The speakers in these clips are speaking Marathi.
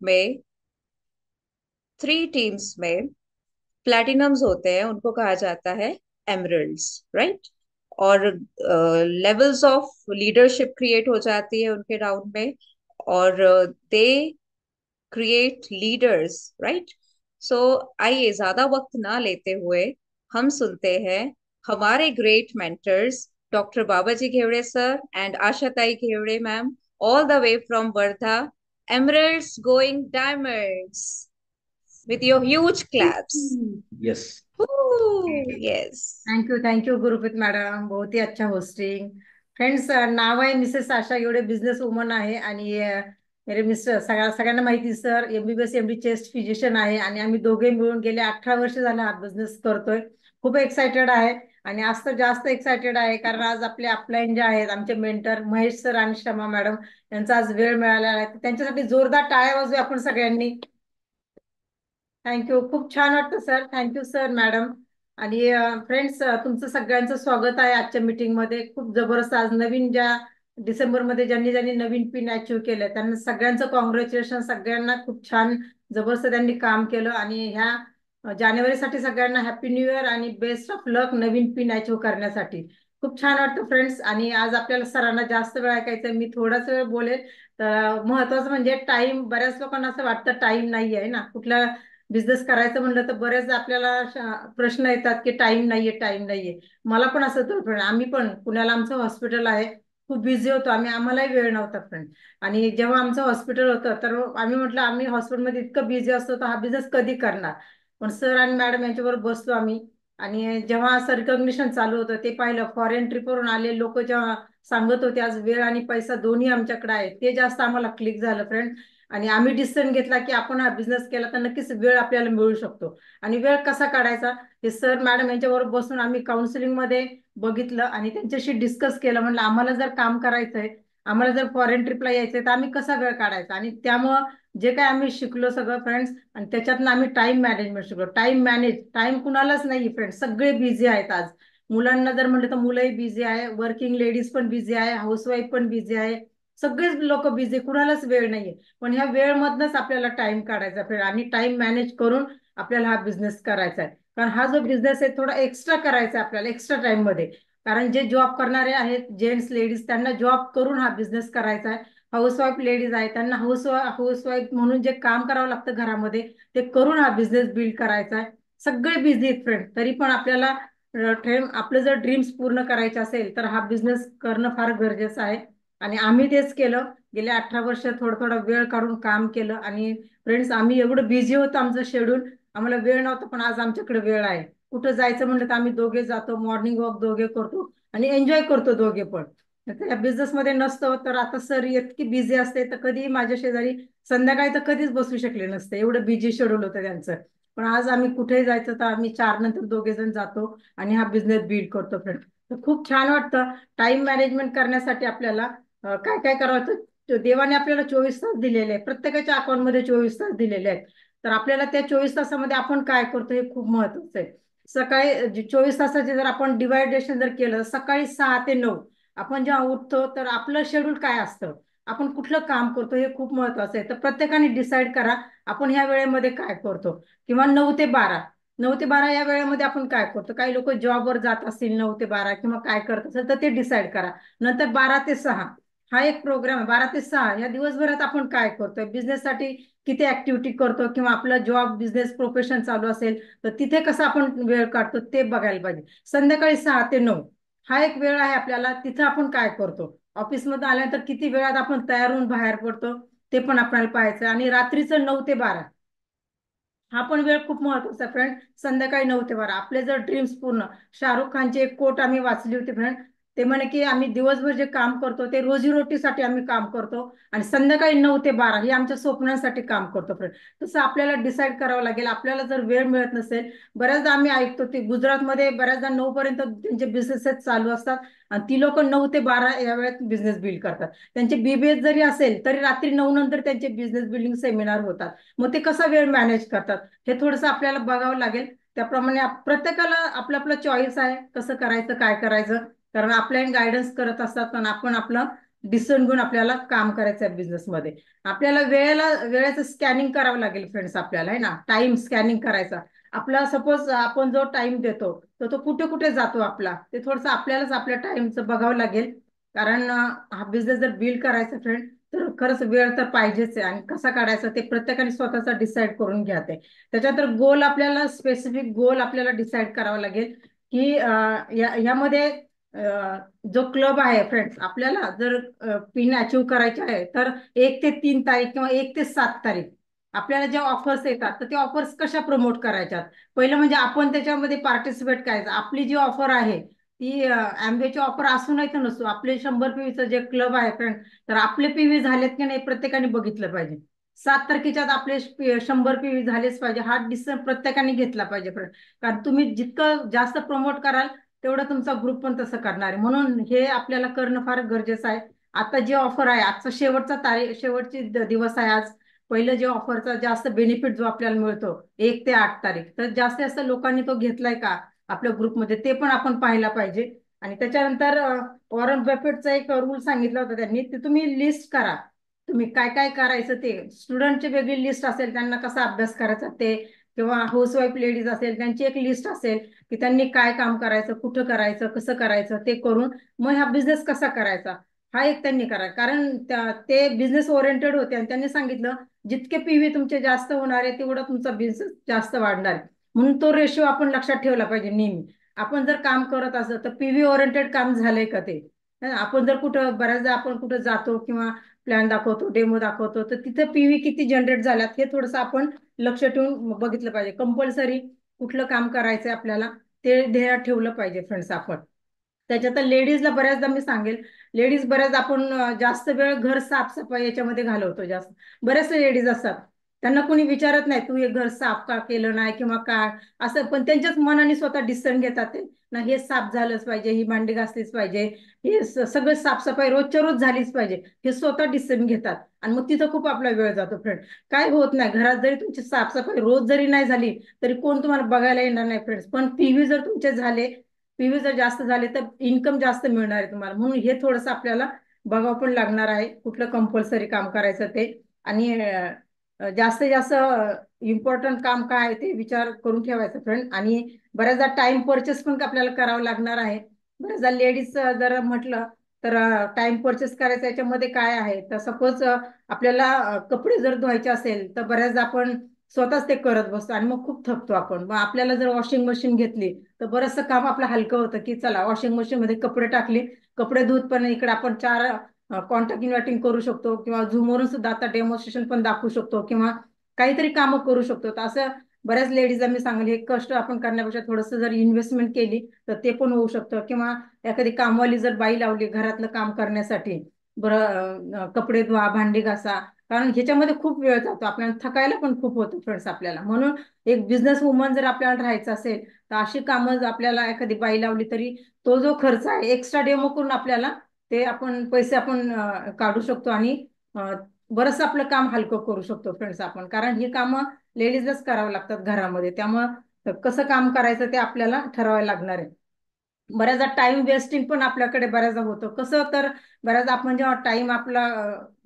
में 3 टीम्स में प्लैटिनम्स होते हैं, उनको कहा जाता है एमरल्ड्स, राइट। और लेवल्स ऑफ लीडरशिप क्रिएट हो जाती है उनके राउंड में, और they create leaders, right. So आइए ज्यादा वक्त ना लेते हुए हम सुनते हैं हमारे great mentors doctor Babaji Ghevade sir and Ashatai Ghevade ma'am, all the way from Wardha, emeralds going diamonds, with your huge claps. Yes. Woo, yes. Thank you Gurpreet madam, बहुत ही अच्छा होस्टिंग। फ्रेंड्स, नाव आहे मिसेस आशा एवढे, बिझनेस वुमन आहे आणि मेरे मिस्टर सगळ्यांना माहिती sir MBBS MD chest physician आहे आणि आम्ही दोघे मिळून गेले 18 वर्ष झाले हा बिझनेस करतोय। खूप एक्सायटेड आहे आणि आज तर जास्त एक्सायटेड आहे कारण आज आपले अपलाईन जे आहेत आमचे मेंटर महेश सर आणि शमा मॅडम यांचा आज वेळ मिळाला आहे, त्यांच्यासाठी जोरदार टाळ्या वाजवूया आपण सगळ्यांनी। थँक्यू, खूप छान वाटतं सर। Thank you sir madam. आणि फ्रेंड्स, तुमचं सगळ्यांचं स्वागत आहे आजच्या मीटिंग मध्ये। खूप जबरदस्त आज नवीन ज्या डिसेंबर मध्ये ज्यांनी ज्यांनी नवीन पिन अचीव्ह केलं त्यांना सगळ्यांचं कॉंग्रॅच्युलेशन। सगळ्यांना खूप छान जबरदस्त त्यांनी काम केलं आणि ह्या जानेवारीसाठी सगळ्यांना हॅपी न्यू इयर आणि best of luck Naveen pin achieve करण्यासाठी। खूप छान वाटतं फ्रेंड्स। आणि आज आपल्याला सरांना जास्त वेळ ऐकायचं, मी थोडाच वेळ बोलेल। तर महत्वाचं म्हणजे टाइम, बऱ्याच लोकांना असं वाटतं टाइम नाही आहे ना कुठल्या बिझनेस करायचं म्हणलं तर बरेच आपल्याला प्रश्न येतात की टाइम नाहीये, टाइम नाहीये। मला पण असं होतं फ्रेंड, आम्ही पण पुण्याला आमचं हॉस्पिटल आहे, खूप बिझी होतो आम्ही, आम्हालाही वेळ नव्हता फ्रेंड। आणि जेव्हा आमचं हॉस्पिटल होतं तर आम्ही म्हटलं आम्ही हॉस्पिटलमध्ये इतकं बिझी असतो तर हा बिझनेस कधी करणार। पण सर आणि मॅडम यांच्याबरोबर बसलो आम्ही आणि जेव्हा असं रिकॉग्निशन चालू होतं ते पाहिलं, फॉरेन ट्रिपवरून आले लोक जेव्हा सांगत होते आज वेळ आणि पैसा दोन्ही आमच्याकडे आहे, ते जास्त आम्हाला क्लिक झालं फ्रेंड। आणि आम्ही डिसिजन घेतला की आपण हा बिझनेस केला तर नक्कीच वेळ आपल्याला मिळू शकतो। आणि वेळ कसा काढायचा हे सर मॅडम यांच्याबरोबर बसून आम्ही काउन्सिलिंग मध्ये बघितलं आणि त्यांच्याशी डिस्कस केलं। म्हणलं आम्हाला जर काम करायचंय, आम्हाला जर फॉरेन ट्रिपला यायचंय तर आम्ही कसा वेळ काढायचा। आणि त्यामुळं जे काय आम्ही शिकलो सगळं फ्रेंड्स, आणि त्याच्यातनं आम्ही टाइम मॅनेजमेंट शिकलो। टाइम मॅनेज, टाइम कुणालाच नाही फ्रेंड्स, सगळे बिझी आहेत आज। मुलांना जर म्हटलं तर मुलंही बिझी आहे, वर्किंग लेडीज पण बिझी आहे, हाऊसवाईफ पण बिझी आहे, सगळेच लोक बिझी, कुणालाच वेळ नाहीये। पण ह्या वेळ मधनच आपल्याला टाइम काढायचा फ्रेंड आणि टाइम मॅनेज करून आपल्याला हा बिझनेस करायचा आहे। कारण हा जो बिझनेस आहे थोडा एक्स्ट्रा करायचा आहे आपल्याला, एक्स्ट्रा टाइम मध्ये। कारण जे जॉब करणारे आहेत जेंट्स लेडीज त्यांना जॉब करून हा बिझनेस करायचा आहे। हाऊसवाईफ लेडीज आहेत त्यांना हाऊसवाईफ म्हणून जे काम करावं लागतं घरामध्ये ते करून हा बिझनेस बिल्ड करायचा आहे। सगळे बिझी आहेत फ्रेंड, तरी पण आपल्याला आपलं जर ड्रीम्स पूर्ण करायचे असेल तर हा बिझनेस करणं फार गरजेचं आहे। आणि आम्ही तेच केलं, गेले 18 वर्ष थोडं थोडं वेळ काढून काम केलं। आणि फ्रेंड्स आम्ही एवढं बिझी होतो आमचं शेड्यूल, आम्हाला वेळ नव्हता, पण आज आमच्याकडे वेळ आहे। कुठं जायचं म्हणलं तर आम्ही दोघे जातो, मॉर्निंग वॉक दोघे करतो आणि एन्जॉय करतो दोघे पण। या बिझनेस मध्ये नसतो तर आता सर इतकी बिझी असते तर कधी माझ्या शेजारी संध्याकाळी तर कधीच बसू शकले नसते, एवढं बिझी शेड्यूल होतं त्यांचं। पण आज आम्ही कुठेही जायचं तर आम्ही 4 नंतर दोघे जण जातो आणि हा बिझनेस बिल्ड करतो फ्रेंड। तर खूप छान वाटतं। टाइम मॅनेजमेंट करण्यासाठी आपल्याला काय काय करावं होतं, देवाने आपल्याला 24 तास दिलेले आहेत, प्रत्येकाच्या अकाउंटमध्ये 24 तास दिलेले आहेत। तर आपल्याला त्या 24 तासामध्ये आपण काय करतो हे खूप महत्वाचं आहे। सकाळी 24 तासाचे जर आपण डिवायडेशन जर केलं, सकाळी 6 ते 9 आपण जेव्हा उठतो तर आपलं शेड्यूल काय असतं, आपण कुठलं काम करतो हे खूप महत्वाचं आहे। तर प्रत्येकाने डिसाईड करा आपण ह्या वेळेमध्ये काय करतो, किंवा 9 ते 12, 9 ते 12 या वेळेमध्ये आपण काय करतो। काही लोक जॉबवर जात असतील 9 ते 12 किंवा काय करत असेल तर ते डिसाईड करा। नंतर 12 ते 6 हा एक प्रोग्राम आहे। 12 ते 6 या दिवसभरात आपण काय करतोय, बिझनेससाठी किती ऍक्टिव्हिटी करतो, किंवा आपला जॉब बिझनेस प्रोफेशन चालू असेल तर तिथे कसं आपण वेळ काढतो ते बघायला पाहिजे। संध्याकाळी 6 ते 9 हा एक वेळ आहे आपल्याला, तिथं आपण काय करतो, ऑफिसमध्ये आल्यानंतर किती वेळात आपण तयार होऊन बाहेर पडतो ते पण आपल्याला पाहायचं। आणि रात्रीचं 9 ते 12 हा पण वेळ खूप महत्वाचा फ्रेंड। संध्याकाळी 9 ते 12 आपले जर ड्रीम्स पूर्ण, शाहरुख खानची एक कोट आम्ही वाचली होती फ्रेंड, ते म्हणे की आम्ही दिवसभर जे काम करतो ते रोजीरोटीसाठी आम्ही काम करतो आणि संध्याकाळी 9 ते 12 हे आमच्या स्वप्नांसाठी काम करतो फ्रेंड। तसं आपल्याला डिसाईड करावं लागेल। आपल्याला जर वेळ मिळत नसेल, बऱ्याचदा आम्ही ऐकतो की गुजरातमध्ये बऱ्याचदा 9 पर्यंत त्यांचे बिझनेसेस चालू असतात आणि ती लोक 9 ते 12 या वेळेत बिझनेस बिल्ड करतात। त्यांचे BBS जरी असेल तरी रात्री 9 नंतर त्यांचे बिझनेस बिल्डिंग सेमिनार होतात। मग ते कसा वेळ मॅनेज करतात हे थोडंसं आपल्याला बघावं लागेल। त्याप्रमाणे प्रत्येकाला आपलं आपलं चॉईस आहे कसं करायचं काय करायचं, कारण आपल्या गायडन्स करत असतात पण आपण आपलं डिसिजन घेऊन आपल्याला काम करायचं आहे बिझनेसमध्ये. आपल्याला वेळेचं स्कॅनिंग करावं लागेल फ्रेंड्स, आपल्याला आहे ना, टाइम स्कॅनिंग करायचा. आपला सपोज आपण जो टाइम देतो तर तो कुठे कुठे जातो आपला, ते थोडंसं आपल्यालाच आपल्या टाइमचं बघावं लागेल. कारण हा बिझनेस जर बिल्ड करायचा फ्रेंड, तर खरंच वेळ तर पाहिजेच आहे. आणि कसा काढायचा ते प्रत्येकाने स्वतःचा डिसाईड करून घ्या. ते त्याच्यानंतर गोल, आपल्याला स्पेसिफिक गोल आपल्याला डिसाईड करावा लागेल की यामध्ये जो क्लब आहे फ्रेंड्स, आपल्याला जर पिन अचीव करायचे आहे तर 1 ते 3 तारीख किंवा 1 ते 7 तारीख आपल्याला ज्या ऑफर्स येतात तर त्या ऑफर्स कशा प्रमोट करायच्यात. पहिलं म्हणजे आपण त्याच्यामध्ये पार्टिसिपेट करायचं. आपली जी ऑफर आहे ती आंब्याची ऑफर असू नाही तर नसू, आपले 100 PVचं जे क्लब आहे फ्रेंड, तर आपले पीव्ही झालेत की नाही प्रत्येकाने बघितलं पाहिजे. 7 तारखेच्या आत आपले 100 PV झालेच पाहिजे, हा डिसिजन प्रत्येकाने घेतला पाहिजे फ्रेंड. कारण तुम्ही जितकं जास्त प्रमोट कराल तेवढं तुमचा ग्रुप पण तसं करणार आहे. म्हणून हे आपल्याला करणं फार गरजेचं आहे. आता जी ऑफर आहे, आजचा शेवटची दिवस आहे आज. पहिलं जे ऑफरचा जास्त बेनिफिट जो आपल्याला मिळतो 1 ते 8 तारीख, तर जास्तीत जास्त लोकांनी तो घेतलाय का आपल्या ग्रुपमध्ये ते पण आपण पाहायला पाहिजे. आणि त्याच्यानंतर वॉरन बफेटचा एक रूल सांगितला होता त्यांनी, ते तुम्ही लिस्ट करा. तुम्ही काय काय करायचं ते, स्टुडंटची वेगळी लिस्ट असेल, त्यांना कसा अभ्यास करायचा ते, किंवा हाऊसवाईफ लेडीज असेल त्यांची एक लिस्ट असेल की त्यांनी काय काम करायचं, कुठं करायचं, कसं करायचं, ते करून मग हा बिझनेस कसा करायचा हा एक त्यांनी करा. कारण ते बिझनेस ओरिएंटेड होते आणि त्यांनी सांगितलं जितके पीव्ही तुमचे जास्त होणार आहे तेवढा तुमचा बिझनेस जास्त वाढणार आहे. म्हणून तो रेशो आपण लक्षात ठेवला पाहिजे नेहमी. आपण जर काम करत असं तर पीव्ही ओरिएंटेड काम झालंय का ते. आपण जर कुठं बऱ्याचदा आपण कुठं जातो किंवा प्लॅन दाखवतो, डेमो दाखवतो, तर तिथं पीव्ही किती जनरेट झाल्यात हे थोडंसं आपण लक्ष ठेवून बघितलं पाहिजे. कंपल्सरी कुठलं काम करायचंय आपल्याला ते ध्येयात ठेवलं पाहिजे फ्रेंड्स आपण. त्याच्यात लेडीजला बऱ्याचदा मी सांगेल, लेडीज बऱ्याच आपण जास्त वेळ घर साफसफाई याच्यामध्ये घालवतो. जास्त बरेचसे लेडीज असतात, त्यांना कोणी विचारत नाही तू हे घर साफ का केलं नाही किंवा काय असं, पण त्यांच्याच मनाने स्वतः डिसिजन घेतात ते ना, हे साफ झालंच पाहिजे, ही भांडी घासलीच पाहिजे, हे सगळं साफसफाई रोजच्या रोज झालीच पाहिजे, हे स्वतः डिसिजन घेतात. आणि मग तिथं खूप आपला वेळ जातो फ्रेंड. काय होत नाही, घरात जरी तुमची साफसफाई रोज जरी नाही झाली तरी कोण तुम्हाला बघायला येणार नाही फ्रेंड्स. पण पीव्ही जर तुमचे झाले, पीव्ही जर जास्त झाले तर इन्कम जास्त मिळणार आहे तुम्हाला. म्हणून हे थोडंसं आपल्याला बघावं पण लागणार आहे कुठलं कंपल्सरी काम करायचं ते. आणि जास्तीत जास्त इम्पॉर्टंट काम काय आहे ते विचार करून ठेवायचं फ्रेंड. आणि बऱ्याचदा टाइम परचेस पण आपल्याला करावं लागणार आहे. बऱ्याचदा लेडीज जर म्हटलं तर टाइम परचेस करायचं याच्यामध्ये काय आहे, तर सपोज आपल्याला कपडे जर धुवायचे असेल तर बऱ्याचदा आपण स्वतःच ते करत बसतो आणि मग खूप थकतो आपण. मग आपल्याला जर वॉशिंग मशीन घेतली तर बरंचसं काम आपलं हलकं होतं की चला वॉशिंग मशीन मध्ये कपडे टाकले, कपडे धुत पण इकडे आपण 4 कॉन्टॅक्ट इन्व्हायटिंग करू शकतो किंवा झूमवरून सुद्धा आता डेमॉन्स्ट्रेशन पण दाखवू शकतो किंवा काहीतरी कामं करू शकतो. तर असं बऱ्याच लेडीजला मी सांगेल, हे कष्ट आपण करण्यापेक्षा थोडंसं जर इन्व्हेस्टमेंट केली तर ते पण होऊ शकतं. किंवा एखादी कामवाली जर बाई लावली घरातलं काम करण्यासाठी, बरं कपडे धुवा, भांडी घासा, कारण ह्याच्यामध्ये खूप वेळ जातो, आपल्याला थकायला पण खूप होतं फ्रेंड्स आपल्याला. म्हणून एक बिझनेस वुमन जर आपल्याला राहायचं असेल तर अशी कामं आपल्याला एखादी बाई लावली तरी तो जो खर्च आहे एक्स्ट्रा डेमो करून आपल्याला ते आपण पैसे आपण काढू शकतो. आणि बरंच आपलं काम हलकं करू शकतो फ्रेंड्स आपण. कारण ही कामं लेडीजच करावं लागतात घरामध्ये, त्यामुळं कसं काम करायचं ते आपल्याला ठरवायला लागणार आहे. बऱ्याचदा टाइम वेस्टिंग पण आपल्याकडे बऱ्याचदा होतं. कसं तर बऱ्याचदा आपण जेव्हा टाइम आपला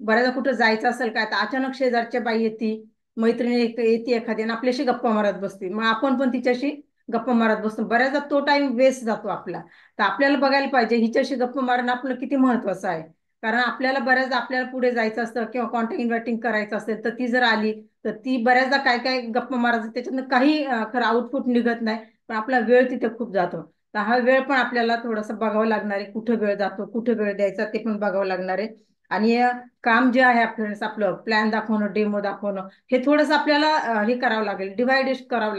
बऱ्याचदा कुठं जायचं असेल काय तर अचानक शेजारच्या बाई येते, मैत्रिणी येते एखादी आणि आपल्याशी गप्पा मारत बसते, मग आपण पण तिच्याशी गप्पा मारत बसतो. बऱ्याचदा तो टाइम वेस्ट जातो आपला. तर आपल्याला बघायला पाहिजे हिच्याशी गप्पा मारणं आपलं किती महत्वाचं आहे. कारण आपल्याला बऱ्याचदा आपल्याला पुढे जायचं असतं किंवा कॉन्टॅक्ट इन्व्हायटिंग करायचं असेल तर ती जर आली तर ती बऱ्याचदा काय काय गप्पा मारायचं त्याच्यातनं काही खरं आउटपुट निघत नाही, पण आपला वेळ तिथे खूप जातो. तर हा वेळ पण आपल्याला थोडासा बघावं लागणार आहे, कुठं वेळ जातो, कुठं वेळ द्यायचा ते पण बघावं लागणार आहे. आणि काम जे आहे आपलं प्लॅन दाखवणं, डेमो दाखवणं, हे थोडंसं आपल्याला हे करावं लागेल, डिवाइड करावं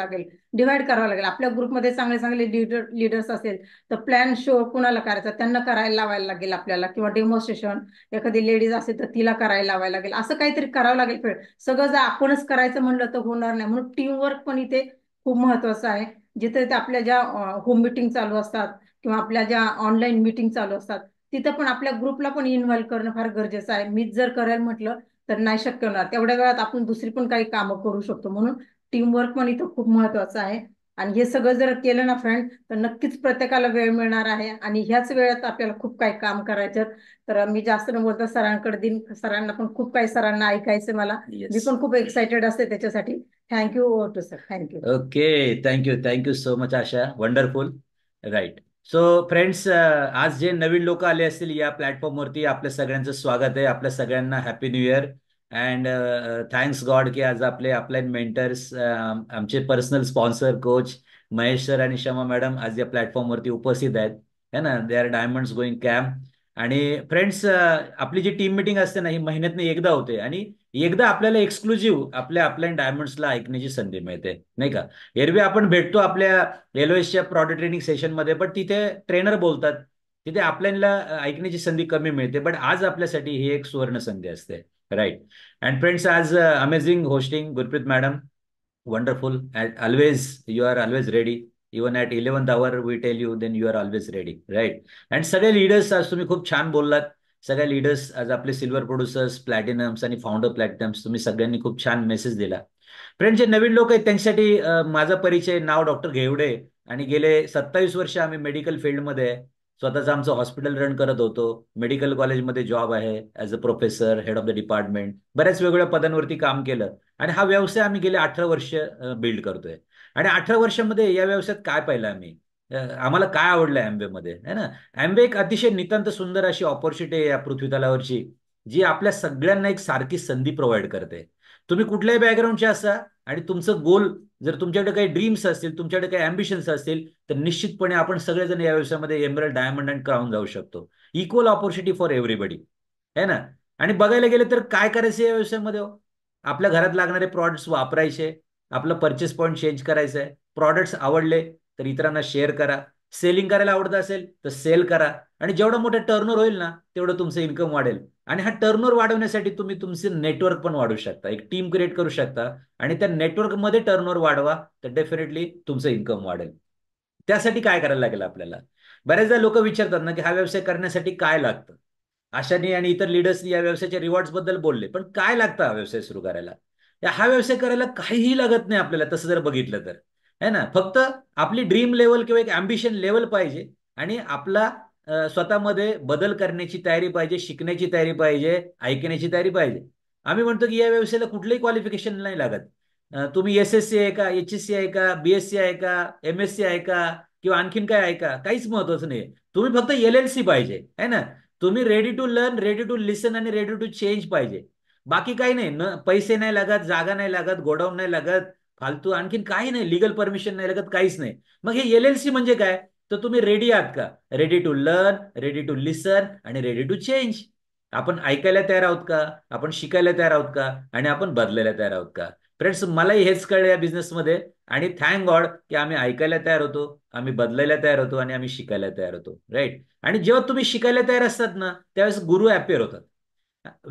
लागेल. आपल्या ग्रुपमध्ये चांगले चांगले लीडर्स असेल तर प्लॅन शो कुणाला करायचा त्यांना करायला लावायला लागेल आपल्याला, किंवा डेमॉन्स्ट्रेशन एखादी लेडीज असेल तर तिला करायला लावायला लागेल. असं काहीतरी करावं लागेल. सगळं जर आपणच करायचं म्हणलं तर होणार नाही. म्हणून टीमवर्क पण इथे खूप महत्वाचं आहे. जिथे ते आपल्या ज्या होम मिटिंग चालू असतात किंवा आपल्या ज्या ऑनलाईन मिटिंग चालू असतात तिथं पण आपल्या ग्रुपला पण इन्व्हॉल्व करणं फार गरजेचं आहे. मीच जर करायला म्हटलं तर नाही शक्य होणार, तेवढ्या वेळात आपण दुसरी पण काही कामं करू शकतो. म्हणून टीमवर्क पण इथं खूप महत्वाचं आहे. आणि हे सगळं जर केलं ना फ्रेंड, तर नक्कीच प्रत्येकाला वेळ मिळणार आहे आणि ह्याच वेळात आपल्याला खूप काही काम करायचं. तर मी जास्त न बोलता सरांकडे देईन. सरांना पण खूप काही सरांना ऐकायचं मला. मी येस. पण खूप एक्साइटेड असते त्याच्यासाठी. Thank you to sir. Thank you. Okay, thank you so much Asha, wonderful. Right. So friends, आज जे नवीन लोक आले असतील या प्लॅटफॉर्मवरती, आपल्या सगळ्यांचं स्वागत आहे. आपल्या सगळ्यांना happy new year. And thanks God की आज आपले अपलाइन मेंटर्स, आमचे personal sponsor coach Mahesh sir आणि शमा मॅडम आज या प्लॅटफॉर्मवरती उपस्थित आहेत. है ना, they are diamonds going camp. आणि फ्रेंड्स, आपली जी टीम मिटिंग असते ना, ही महिन्यातनं एकदा होते आणि एकदा आपल्याला एक्सक्लुझिव्ह आपल्या अपलाइन डायमंड्सला ऐकण्याची संधी मिळते, नाही का. एरवी आपण भेटतो आपल्या एलओएसच्या प्रॉडक्ट ट्रेनिंग सेशनमध्ये, बट तिथे ट्रेनर बोलतात, तिथे आपल्याला ऐकण्याची संधी कमी मिळते. बट आज आपल्यासाठी ही एक सुवर्ण संधी असते. राईट. अँड फ्रेंड्स, आज amazing hosting Gurpreet madam. Wonderful. Always, you are always ready. Even at 11th hour, we tell you, then you are always ready. Right. And सगळे लीडर्स आज तुम्ही खूप छान बोललात. सगळ्या लीडर्स आज आपले सिल्वर प्रोड्युसर्स, प्लॅटिनम्स आणि फाउंडर प्लॅटिनम्स, तुम्ही सगळ्यांनी खूप छान मेसेज दिला. फ्रेंड, जे नवीन लोक आहेत त्यांच्यासाठी माझा परिचय, नाव डॉक्टर घेवडे. आणि गेले 27 वर्ष आम्ही मेडिकल फील्डमध्ये आहे. स्वतःचं आमचं हॉस्पिटल रन करत होतो. मेडिकल कॉलेजमध्ये जॉब आहे as a professor, head of the department. बऱ्याच वेगवेगळ्या पदांवरती काम केलं. आणि हा व्यवसाय आम्ही गेले 18 वर्ष बिल्ड करतोय. आणि 18 वर्षामध्ये या व्यवसायात काय पाहिलं आम्ही, आम्हाला काय आवडलं अँबे मध्ये, है ना. अँबे एक अतिशय नितांत सुंदर अशी ऑपॉर्च्युनिटी आहे या पृथ्वी तलावरची, जी आपल्या सगळ्यांना एक सारखी संधी प्रोव्हाइड करते. तुम्ही कुठल्याही बॅकग्राऊंडचे असा आणि तुमचं गोल, जर तुमच्याकडे काही ड्रीम्स असतील, तुमच्याकडे काही अँबिशन्स असतील, तर निश्चितपणे आपण सगळेजण या व्यवसायामध्ये एमरल्ड, डायमंड अँड क्राऊन जाऊ शकतो. इक्वल ऑपॉर्च्युनिटी फॉर एव्हरीबडी, है ना. आणि बघायला गेलं तर काय करायचं या व्यवसायामध्ये हो? आपल्या घरात लागणारे प्रॉडक्ट्स वापरायचे, आपलं परचेस पॉईंट चेंज करायचं आहे. प्रॉडक्ट्स आवडले तर इतरांना शेअर करा. सेलिंग करायला आवडत असेल तर सेल करा. आणि जेवढं मोठं टर्नओव्हर होईल ना, तेवढं तुमचं इन्कम वाढेल. आणि हा टर्नओव्हर वाढवण्यासाठी तुम्ही तुमचे नेटवर्क पण वाढवू शकता, एक टीम क्रिएट करू शकता. आणि त्या नेटवर्कमध्ये टर्नओव्हर वाढवा, तर डेफिनेटली तुमचं इन्कम वाढेल. त्यासाठी काय करायला लागेल आपल्याला? बऱ्याचदा लोक विचारतात ना की हा व्यवसाय करण्यासाठी काय लागतं. आशानी आणि इतर लिडर्सनी या व्यवसायाच्या रिवॉर्ड्स बद्दल बोलले, पण काय लागतं हा व्यवसाय सुरू करायला? हा व्यवसाय करायला काहीही लागत नाही आपल्याला, तसं जर बघितलं तर, है ना. फक्त आपली ड्रीम लेवल किंवा एक अँबिशन लेवल पाहिजे. आणि आपला स्वतःमध्ये बदल करण्याची तयारी पाहिजे, शिकण्याची तयारी पाहिजे, ऐकण्याची तयारी पाहिजे. आम्ही म्हणतो की या व्यवसायाला कुठलंही क्वालिफिकेशन नाही लागत. तुम्ही एसएससी आहे का, एचएससी आहे का, बीएससी आहे का, एमएससी आहे का, किंवा आणखीन काय आहे का, काहीच महत्वाचं नाही. तुम्ही फक्त एलएलसी पाहिजे, है ना. तुम्ही ready to learn, ready to listen आणि रेडी टू चेंज पाहिजे. बाकी काही नाही न, पैसे नाही लागत, जागा नाही लागत, गोडाऊन नाही लागत, फालतू आणखीन काही नाही, लिगल परमिशन नाही लागत, काहीच नाही. मग हे एलएलसी म्हणजे काय? तर तुम्ही रेडी आहात का? Ready to learn, ready to listen आणि रेडी टू चेंज. आपण ऐकायला तयार आहोत का? आपण शिकायला तयार आहोत का? आणि आपण बदलायला तयार आहोत का? फ्रेंड्स, मलाही हेच कळलं या बिझनेसमध्ये. आणि थँक गॉड की आम्ही ऐकायला तयार होतो, आम्ही बदलायला तयार होतो आणि आम्ही शिकायला तयार होतो. राईट. आणि जेव्हा तुम्ही शिकायला तयार असतात ना, त्यावेळेस गुरु अपिअर होतात.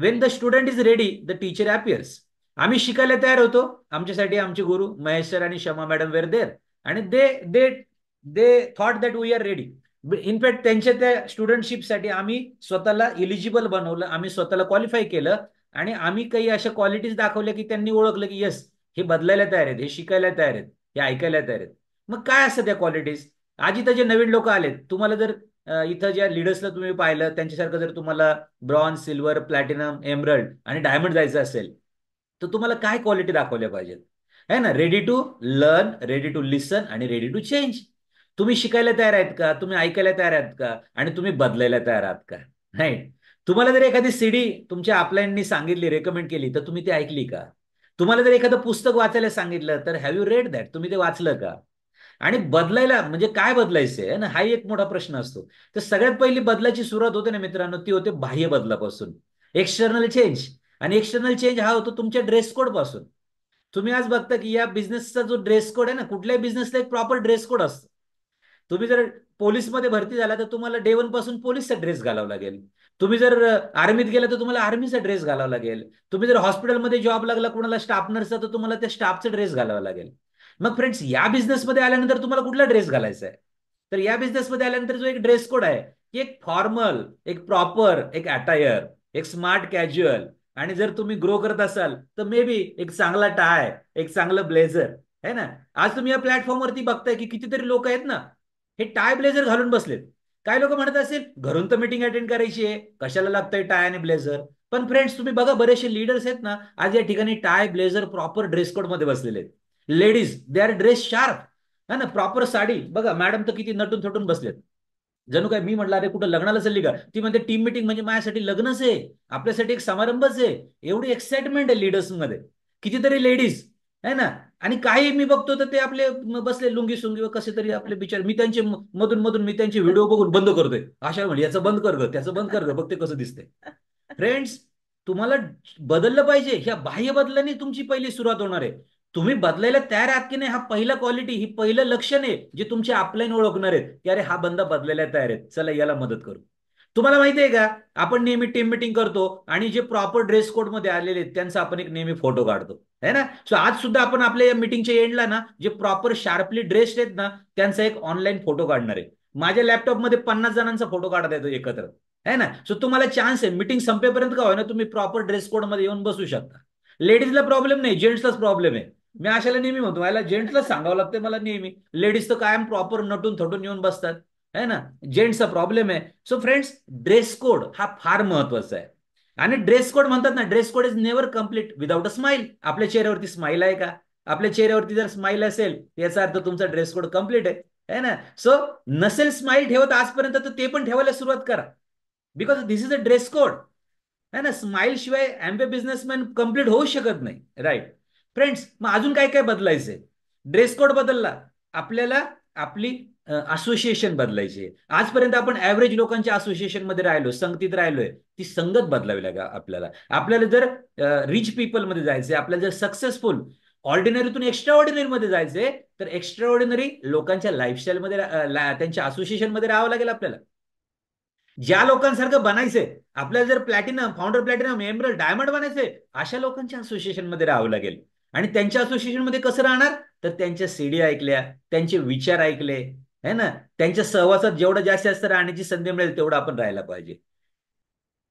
Wien the student is ready, the teacher appears. आम्ही शिकायला तयार होतो, आमच्यासाठी आमचे गुरु महेश सर आणि शमा मॅडम वेर देर. आणि they they they thought that we are ready. In fact त्यांच्या त्या स्टुडंटशिपसाठी आम्ही स्वतःला इलिजिबल बनवलं, आम्ही स्वतःला क्वालिफाय केलं. आणि आम्ही काही अशा क्वालिटीज दाखवल्या की त्यांनी ओळखलं की येस, हे बदलायला तयार आहेत, हे शिकायला तयार आहेत, हे ऐकायला तयार आहेत. मग काय असतं त्या क्वालिटीज? आज इथं जे नवीन लोक आलेत, तुम्हाला जर इथं ज्या लिडर्सला तुम्ही पाहिलं त्यांच्यासारखं जर तुम्हाला ब्रॉन्झ, सिल्वर, प्लॅटिनम, एमरल्ड आणि डायमंड जायचं असेल, तर तुम्हाला काय क्वालिटी दाखवल्या पाहिजेत? है ना. Ready to learn, ready to listen आणि रेडी टू चेंज. तुम्ही शिकायला तयार आहेत का? तुम्ही ऐकायला तयार आहेत का? आणि तुम्ही बदलायला तयार आहात का? राईट. तुम्हाला जर एखादी सीडी तुमच्या अपलाईननी सांगितली, रेकमेंड केली, तर तुम्ही ती ऐकली का? तुम्हाला जर एखादं पुस्तक वाचायला सांगितलं, तर हॅव यू रेड दॅट? तुम्ही ते वाचलं का? आणि बदलायला म्हणजे काय बदलायचंय ना, हाही एक मोठा प्रश्न असतो. तर सगळ्यात पहिली बदलाची सुरुवात होते ना मित्रांनो, ती होते बाह्य बदलापासून, एक्सटर्नल चेंज. आणि एक्सटर्नल चेंज हा होतो तुमच्या ड्रेस कोड पासून. तुम्ही आज बघता की या बिझनेसचा जो ड्रेस कोड आहे ना, कुठल्याही बिझनेसला एक प्रॉपर ड्रेस कोड असतो. तुम्ही जर पोलिसमध्ये भरती झाला तर तुम्हाला डे वन पासून पोलिसचा ड्रेस घालावा लागेल. तुम्ही जर आर्मीत गेला तर तुम्हाला आर्मीचा ड्रेस घालावा लागेल. तुम्ही जर हॉस्पिटलमध्ये जॉब लागला कोणाला स्टाफ नर्सचा, तर तुम्हाला त्या स्टाफचा ड्रेस घालावा लागेल. मग फ्रेंड्स, या बिझनेसमध्ये आल्यानंतर तुम्हाला कुठला ड्रेस घालायचा आहे? तर या बिझनेसमध्ये आल्यानंतर जो एक ड्रेस कोड आहे, की एक फॉर्मल, एक प्रॉपर, एक अटायर, एक स्मार्ट कॅज्युअल. आणि जर तुम्ही ग्रो करत असाल तर मे बी एक चांगला टाय, एक चांगलं ब्लेझर. है ना. आज तुम्ही या प्लॅटफॉर्मवरती बघताय की कितीतरी लोक आहेत ना, हे टाय ब्लेझर घालून बसलेत. काय लोक म्हणत असेल घरून तर मीटिंग अटेंड करायची आहे, कशाला लागतंय टाय आणि ब्लेझर. पण फ्रेंड्स तुम्ही बघा बरेचसे लीडर्स आहेत ना आज या ठिकाणी tie blazer proper dress code मध्ये बसलेले आहेत. Ladies they are dress sharp, है ना, प्रॉपर साडी. बघा मॅडम तर किती नटून थटून बसलेत. जणू काय मी म्हटलं अरे कुठं लग्नाला चालली का, ती म्हणते टीम मीटिंग म्हणजे माझ्यासाठी लग्नच आहे, आपल्यासाठी एक समारंभच आहे. एवढी एक्साइटमेंट आहे लीडर्स मध्ये. कितीतरी लेडीज है ना. आणि काही मी बघतो तर ते आपले बसले लुंगी सुंगी कसे तरी आपले विचार, मी त्यांचे मधून मधून मी त्यांचे व्हिडिओ बघून बंद करतोय. अशा म्हणजे याचं बंद कर ग, त्याचं बंद कर ग, बघ ते कसं दिसतंय. फ्रेंड्स तुम्हाला बदललं पाहिजे. ह्या बाह्य बदलाने तुमची पहिली सुरुवात होणार आहे. तुम्ही बदलायला तयार आहात की नाही, हा पहिला क्वालिटी, ही पहिलं लक्षण आहे जे तुमचे अपलाईन ओळखणार आहेत की अरे हा बंदा बदलायला तयार आहे, चला याला मदत करू. तुम्हाला माहिती आहे का, आपण नेहमी टीम मीटिंग करतो आणि जे प्रॉपर ड्रेस कोड मध्ये आलेले आहेत त्यांचा आपण एक नेहमी फोटो काढतो, है ना. सो आज सुद्धा आपण आपल्या या मीटिंगच्या एंडला ना जे प्रॉपर शार्पली ड्रेस्ड आहेत ना त्यांचा एक ऑनलाईन फोटो काढणार आहे. माझ्या लॅपटॉपमध्ये 50 जणांचा फोटो काढता येतो एकत्र, है ना. सो तुम्हाला चान्स आहे मीटिंग संपेपर्यंत का होईना तुम्ही प्रॉपर ड्रेस कोड मध्ये येऊन बसू शकता. लेडीजला प्रॉब्लेम नाही, जेंट्सलाच प्रॉब्लेम आहे. मी अशाला नेहमी म्हणतो मला जेंट्सला सांगावं लागतं मला नेहमी, लेडीज तर कायम प्रॉपर नटून थटून येऊन बसतात, है ना. जेंट्सचा प्रॉब्लेम आहे. सो फ्रेंड्स ड्रेस कोड हा फार महत्वाचा आहे. आणि ड्रेस कोड म्हणतात ना, dress code is never complete without a smile. आपल्या चेहऱ्यावरती स्माइल आहे का? आपल्या चेहऱ्यावरती जर स्माइल असेल याचा अर्थ तुमचा ड्रेस कोड कम्प्लीट आहे, है ना. सो नसेल स्माइल ठेवत आजपर्यंत तर ते पण ठेवायला सुरुवात करा, because this is a dress code, है ना. स्माइल शिवाय एम्बे बिझनेसमॅन कम्प्लीट होऊ शकत नाही, राईट. फ्रेंड्स मग अजून काय काय बदलायचंय. ड्रेस कोड बदलला, आपल्याला आपली असोसिएशन बदलायची. आजपर्यंत आपण ऍव्हरेज लोकांच्या असोसिएशन मध्ये राहिलो, संगतीत राहिलोय, ती संगत बदलावी लागेल आपल्याला. आपल्याला जर रिच पीपल मध्ये जायचंय, आपल्याला जर सक्सेसफुल ऑर्डिनरीतून एक्स्ट्रा ऑर्डिनरी मध्ये जायचंय, तर एक्स्ट्रा ऑर्डिनरी लोकांच्या लाईफस्टाईल मध्ये त्यांच्या असोसिएशन मध्ये राहावं लागेल आपल्याला. ज्या लोकांसारखं बनायचंय, आपल्याला जर platinum, founder platinum, emerald, diamond बनायचंय, अशा लोकांच्या असोसिएशन मध्ये राहावं लागेल. आणि त्यांच्या असोसिएशन मध्ये कसं राहणार, तर त्यांच्या सीडी ऐकल्या, त्यांचे विचार ऐकले, है ना. त्यांच्या सहवासात जेवढं जास्तीत जास्त राहण्याची संधी मिळेल तेवढं आपण राहायला पाहिजे.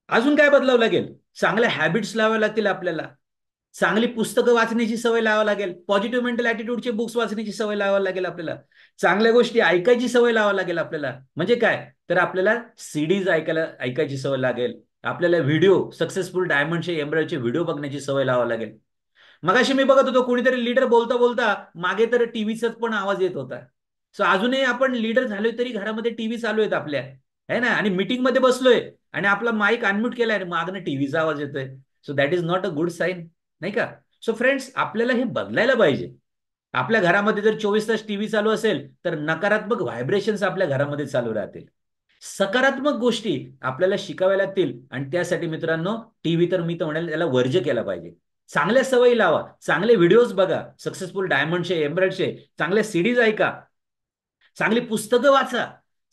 अजून काय बदलावं लागेल, चांगल्या हॅबिट्स लावाव्या लागतील आपल्याला. चांगली पुस्तकं वाचण्याची सवय लावावी लागेल. पॉझिटिव्ह मेंटल ऍटिट्यूडचे बुक्स वाचण्याची सवय लावावी लागेल आपल्याला. चांगल्या गोष्टी ऐकायची सवय लावावी लागेल आपल्याला. म्हणजे काय, तर आपल्याला सीडीज ऐकायची सवय लागेल. आपल्याला व्हिडिओ, सक्सेसफुल डायमंडचे, एम्ब्रॉयडरचे व्हिडिओ बघण्याची सवय लावावी लागेल. मगाशी मी बघत होतो कुणीतरी लीडर बोलता बोलता मागे तर टीव्हीचाच पण आवाज येत होता. सो अजूनही आपण लीडर झालोय तरी घरामध्ये टीव्ही चालू आहेत आपल्या, है ना. आणि मीटिंग मध्ये बसलोय आणि आपला माईक अनम्यूट केलाय आणि मागनं टीव्हीचा आवाज येतोय. So that is not a good sign, नाही का. सो फ्रेंड्स आपल्याला हे बदलायला पाहिजे. आपल्या घरामध्ये जर 24 तास टीव्ही चालू असेल तर नकारात्मक व्हायब्रेशन्स आपल्या घरामध्ये चालू राहतील. सकारात्मक गोष्टी आपल्याला शिकाव्या लागतील. आणि त्यासाठी मित्रांनो टीव्ही तर मी तर म्हणेल त्याला वर्ज केला पाहिजे. चांगल्या सवयी लावा, चांगले व्हिडिओज बघा, सक्सेसफुल डायमंडचे, एम्ब्रॉयडरचे, चांगल्या सीडीज ऐका, चांगली पुस्तकं वाचा,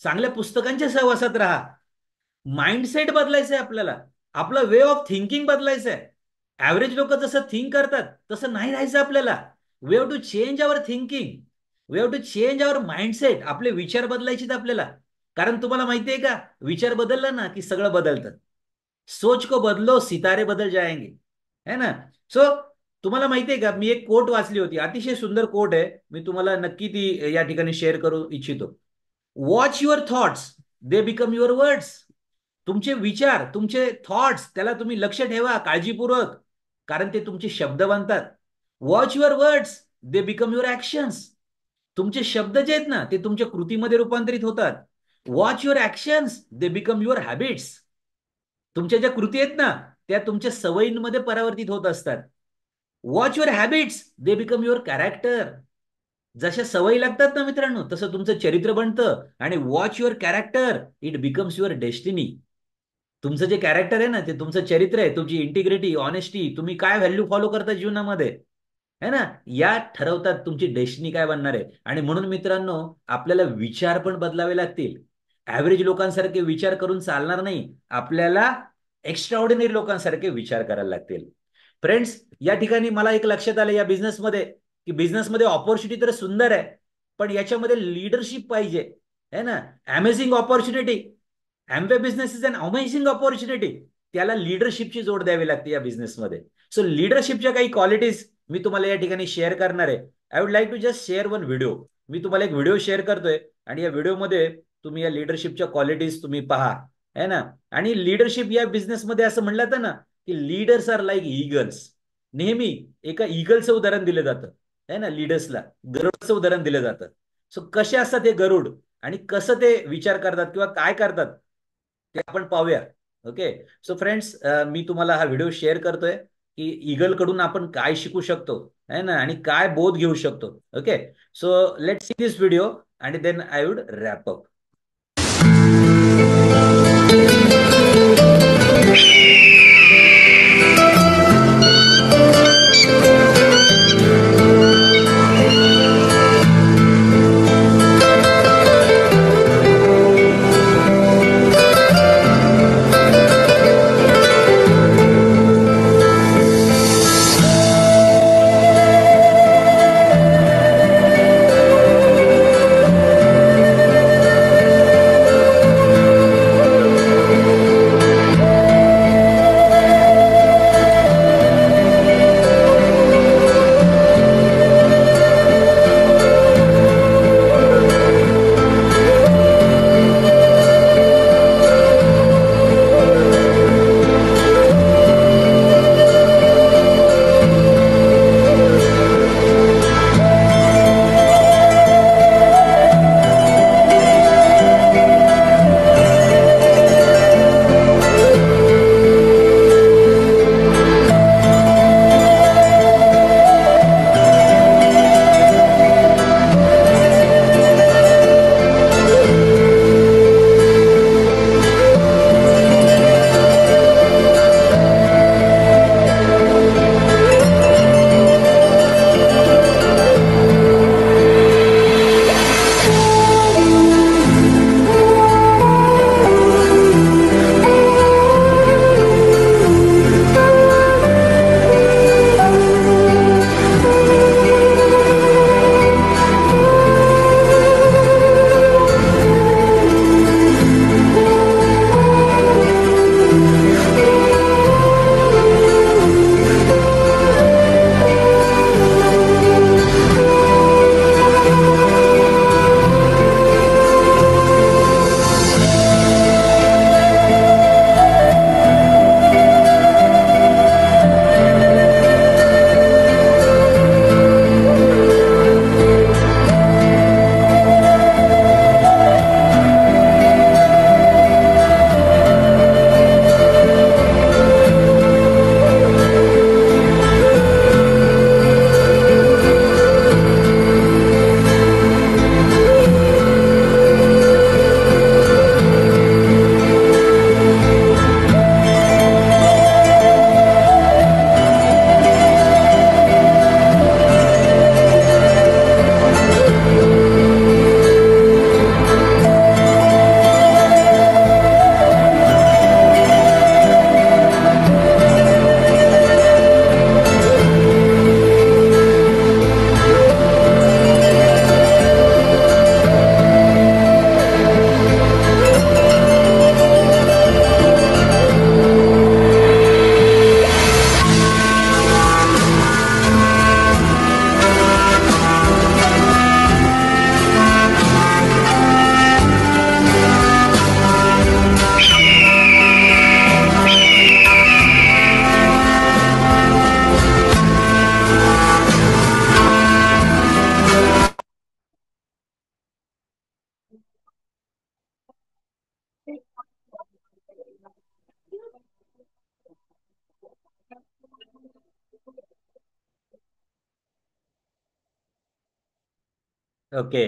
चांगल्या पुस्तकांच्या सहवासात राहा. माइंडसेट बदलायचंय आपल्याला, आपला वे ऑफ थिंकिंग बदलायचंय. ऍव्हरेज लोक जसं थिंक करतात तसं नाही राहायचं आपल्याला. We have to change our thinking, we have to change our mindset. आपले विचार बदलायचे आपल्याला. कारण तुम्हाला माहितीये का, विचार बदलला ना की सगळं बदलतं. सोच को बदलो सितारे बदल जाएंगे, है ना. सो तुम्हाला माहितीये का, मी एक कोट वाचली होती, अतिशय सुंदर कोट आहे, मी तुम्हाला नक्की ती या ठिकाणी शेअर करू इच्छितो. Watch your thoughts, they become your words. तुमचे विचार, तुमचे थॉट्स, त्याला तुम्ही लक्ष ठेवा काळजीपूर्वक, कारण ते तुमचे शब्द बनतात. Watch your words, they become your actions. तुमचे शब्द जे आहेत ना ते तुमच्या कृतीमध्ये रूपांतरित होतात. Watch your actions, they become your habits. तुमच्या ज्या कृती आहेत ना त्या तुमच्या सवयींमध्ये परावर्तित होत असतात. Watch your habits, they become your character. जशा सवयी लागतात ना मित्रांनो तसं तुमचं चरित्र बनतं. आणि watch your character, it becomes your destiny. तुमचं जे कॅरेक्टर आहे ना ते तुमचं चरित्र आहे, तुमची इंटिग्रिटी, ऑनेस्टी, तुम्ही काय व्हॅल्यू फॉलो करता जीवनामध्ये, है ना, या ठरवतात तुमची डेस्टिनी काय बनणार आहे. आणि म्हणून मित्रांनो आपल्याला विचार पण बदलावे लागतील. ऍव्हरेज लोकांसारखे विचार करून चालणार नाही, आपल्याला एक्स्ट्रा ऑर्डिनरी लोकांसारखे विचार करायला लागतील. फ्रेंड्स या ठिकाणी मला एक लक्षात आलं या बिझनेसमध्ये, की बिझनेसमध्ये ऑपॉर्च्युनिटी तर सुंदर आहे पण याच्यामध्ये लीडरशिप पाहिजे, है ना. Amazing opportunity, Amway business is an amazing opportunity. त्याला लीडरशिपची जोड द्यावी लागते या बिझनेसमध्ये. सो लीडरशिपच्या काही क्वालिटीज मी तुम्हाला या ठिकाणी शेअर करणार आहे. I would like to just share one video. मी तुम्हाला एक व्हिडिओ शेअर करतोय आणि या व्हिडिओमध्ये तुम्ही या लिडरशिपच्या क्वालिटीज तुम्ही पहा, है ना. आणि लिडरशिप या बिझनेसमध्ये असं म्हणलं जातं ना की लीडर्स आर लाईक ईगल्स. नेहमी एका ईगलचं उदाहरण दिलं जातं, है ना. लीडर्सला गरुडचं उदाहरण दिलं जातं. सो कसे असतात हे गरुड आणि कसं ते विचार करतात किंवा काय करतात ते आपण पाहूया. ओके. सो फ्रेंड्स, मी तुम्हाला हा व्हिडिओ शेअर करतोय की ईगल कडून आपण काय शिकू शकतो, है ना, आणि काय बोध घेऊ शकतो. Okay. So let see this video आणि then I would wrap up. Okay.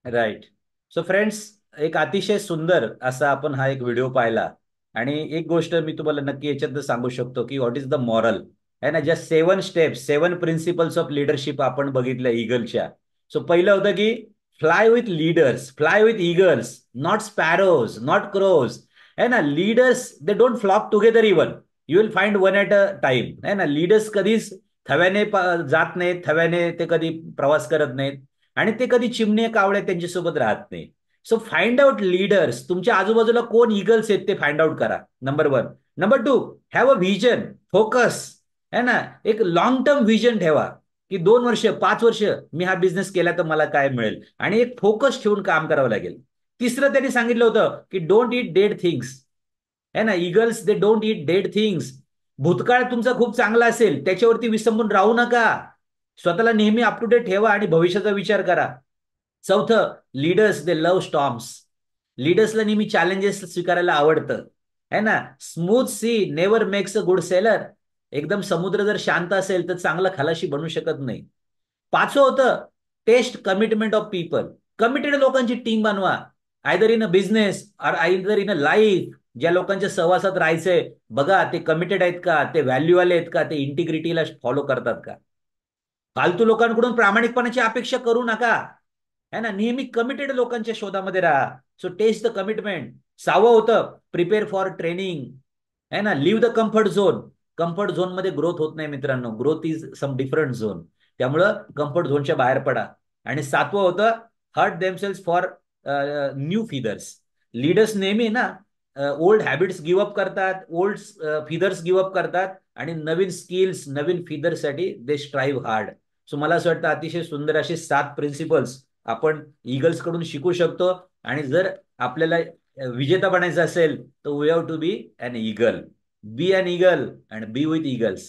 Right. So friends, एक अतिशय सुंदर असा आपण हा एक व्हिडिओ पाहिला. आणि एक गोष्ट मी तुम्हाला नक्की याच्यात सांगू शकतो की व्हॉट इज द मॉरल, आहे ना. ज्या 7 स्टेप्स, 7 प्रिन्सिपल्स ऑफ लिडरशिप आपण बघितल्या ईगलच्या. सो पहिलं होतं की fly with leaders, fly with eagles, not sparrows, not crows, है ना. Leaders they don't flock together even, you will find one at a time, है ना. लीडर्स कधीच थव्याने जात नाहीत, थव्याने ते कधी प्रवास करत नाहीत आणि ते कधी चिमणे कावळे त्यांच्यासोबत राहत नाही. So find out leaders. तुमच्या आजूबाजूला कोण ईगल्स आहेत ते फाइंड आउट करा, number 1. Number 2, have a vision, focus, है ना. एक लॉंग टर्म व्हिजन ठेवा. की 2 वर्ष 5 वर्ष मी हा बिझनेस केला तर मला काय मिळेल, आणि एक फोकस ठेवून काम करावं लागेल. तिसरं त्यांनी सांगितलं होतं की डोंट इट डेड थिंग्स. है ना, eagles they don't it dead things. भूतकाळ तुमचा खूप चांगला असेल त्याच्यावरती विसंबून राहू नका. स्वतःला नेहमी अप टू डेट ठेवा आणि भविष्याचा विचार करा. चौथं, लीडर्स दे लव्ह स्टॉर्म्स. लीडर्सला नेहमी चॅलेंजेस स्वीकारायला आवडतं. है ना, smooth sea never makes a good sailor. एकदम समुद्र जर शांत असेल तर चांगला खलाशी बनू शकत नाही. पाचवं होतं, test commitment of people. Committed लोकांची टीम बनवा. आयदर इन अ बिझनेस और आयदर इन अ लाईफ. ज्या लोकांच्या सहवासात राहायचंय बघा, ते कमिटेड आहेत का, ते व्हॅल्यू वाले आहेत का, ते इंटिग्रिटीला फॉलो करतात का. फालतू लोकांकडून प्रामाणिकपणाची अपेक्षा करू नका. है ना, नेहमी कमिटेड लोकांच्या शोधामध्ये राहा. So test the commitment. सहावं होतं, प्रिपेअर फॉर ट्रेनिंग. है ना, leave the comfort zone. Comfort zone मध्ये ग्रोथ होत नाही मित्रांनो, growth is some different zone. त्यामुळं कम्फर्ट झोनच्या बाहेर पडा. आणि सातवं होतं, hurt themselves for new feathers. Leaders नेहमी ना ओल्ड हॅबिट्स गिव्ह अप करतात, ओल्ड फिदर्स गिव्ह अप करतात, आणि नवीन स्किल्स नवीन फिदर्ससाठी दे स्ट्राईव्ह हार्ड. सो मला असं वाटतं अतिशय सुंदर असे 7 प्रिन्सिपल्स आपण ईगल्स कडून शिकू शकतो. आणि जर आपल्याला विजेता बनायचं असेल तर we have to be an eagle. Be an eagle and be with eagles.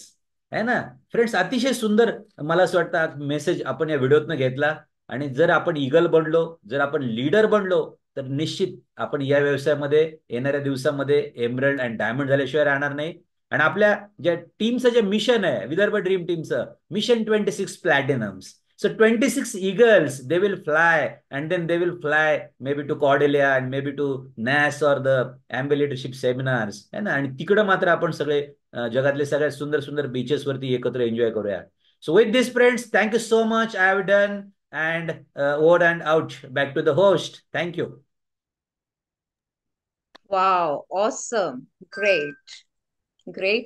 है ना फ्रेंड्स, अतिशय सुंदर मला असं वाटतं मेसेज आपण या व्हिडिओतनं घेतला. आणि जर आपण ईगल बनलो, जर आपण लीडर बनलो, तर निश्चित आपण या व्यवसायामध्ये येणाऱ्या दिवसामध्ये एमरल्ड अँड डायमंड झाल्याशिवाय राहणार नाही. आणि आपल्या ज्या टीमचं जे मिशन आहे, विदर्भ ड्रीम टीमचं mission 26 platinums. So 26 eagles, they will fly, and then they will fly maybe to Cordelia and maybe to NAS or the AMBE leadership seminars. है ना, आणि तिकडं मात्र आपण सगळे जगातले सगळ्यात सुंदर सुंदर बीचेस वरती एकत्र एन्जॉय करूया. So with this friends, thank you so much. I have done and over and out. Back to the host. Thank you. Wow, awesome. Great. Great.